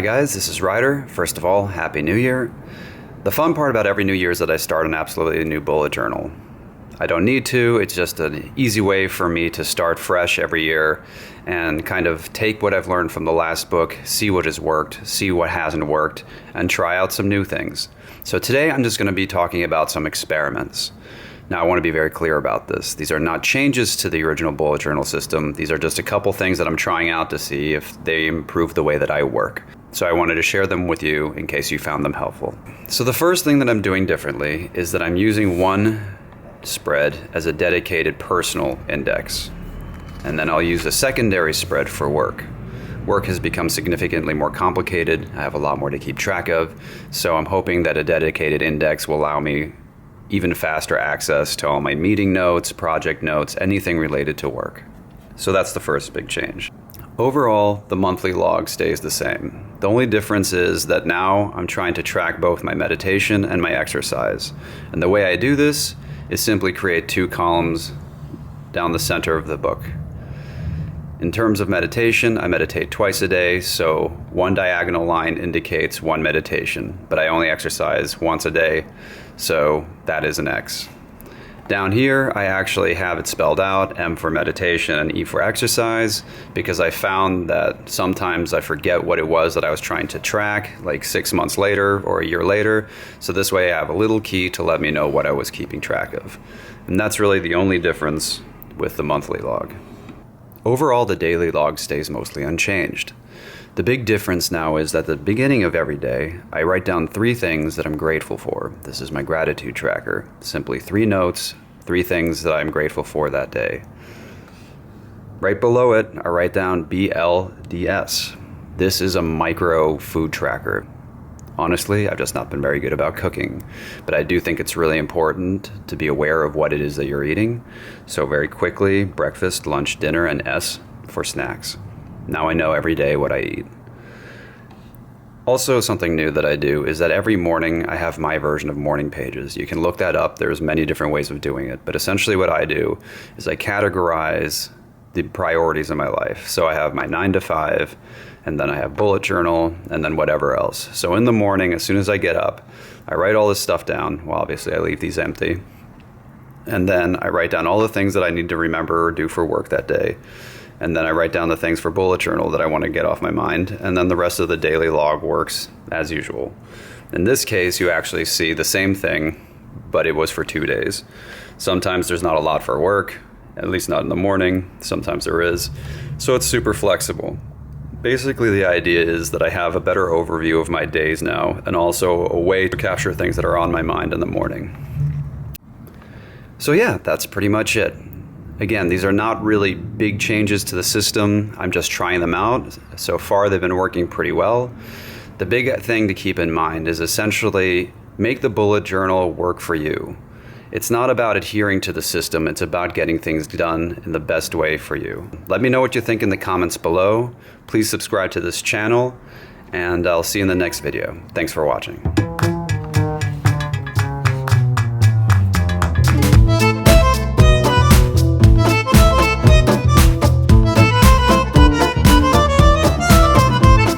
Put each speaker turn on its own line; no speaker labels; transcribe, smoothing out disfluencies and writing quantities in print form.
guys, this is Ryder. First of all, Happy New Year. The fun part about every New Year is that I start an absolutely new bullet journal. I don't need to, it's just an easy way for me to start fresh every year and kind of take what I've learned from the last book, see what has worked, see what hasn't worked, and try out some new things. So today I'm just going to be talking about some experiments. Now I want to be very clear about this. These are not changes to the original bullet journal system. These are just a couple things that I'm trying out to see if they improve the way that I work. So I wanted to share them with you in case you found them helpful. So the first thing that I'm doing differently is that I'm using one spread as a dedicated personal index. And then I'll use a secondary spread for work. Work has become significantly more complicated. I have a lot more to keep track of. So I'm hoping that a dedicated index will allow me even faster access to all my meeting notes, project notes, anything related to work. So that's the first big change. Overall, the monthly log stays the same. The only difference is that now I'm trying to track both my meditation and my exercise. And the way I do this is simply create two columns down the center of the book. In terms of meditation, I meditate twice a day, so one diagonal line indicates one meditation, but I only exercise once a day, so that is an X. Down here, I actually have it spelled out, M for meditation and E for exercise, because I found that sometimes I forget what it was that I was trying to track, like 6 months later or a year later. So this way I have a little key to let me know what I was keeping track of. And that's really the only difference with the monthly log. Overall, the daily log stays mostly unchanged. The big difference now is that at the beginning of every day, I write down 3 things that I'm grateful for. This is my gratitude tracker. Simply 3 notes, 3 things that I'm grateful for that day. Right below it, I write down BLDS. This is a micro food tracker. Honestly, I've just not been very good about cooking, but I do think it's really important to be aware of what it is that you're eating. So very quickly, breakfast, lunch, dinner, and S for snacks. Now I know every day what I eat. Also, something new that I do is that every morning I have my version of morning pages. You can look that up. There's many different ways of doing it. But essentially what I do is I categorize the priorities in my life. So I have my 9 to 5, and then I have bullet journal, and then whatever else. So in the morning, as soon as I get up, I write all this stuff down. Well, obviously I leave these empty. And then I write down all the things that I need to remember or do for work that day. And then I write down the things for bullet journal that I want to get off my mind. And then the rest of the daily log works as usual. In this case, you actually see the same thing, but it was for 2 days. Sometimes there's not a lot for work, at least not in the morning. Sometimes there is. So it's super flexible. Basically, the idea is that I have a better overview of my days now, and also a way to capture things that are on my mind in the morning. So yeah, that's pretty much it. Again, these are not really big changes to the system. I'm just trying them out. So far, they've been working pretty well. The big thing to keep in mind is essentially make the bullet journal work for you. It's not about adhering to the system. It's about getting things done in the best way for you. Let me know what you think in the comments below. Please subscribe to this channel, and I'll see you in the next video. Thanks for watching.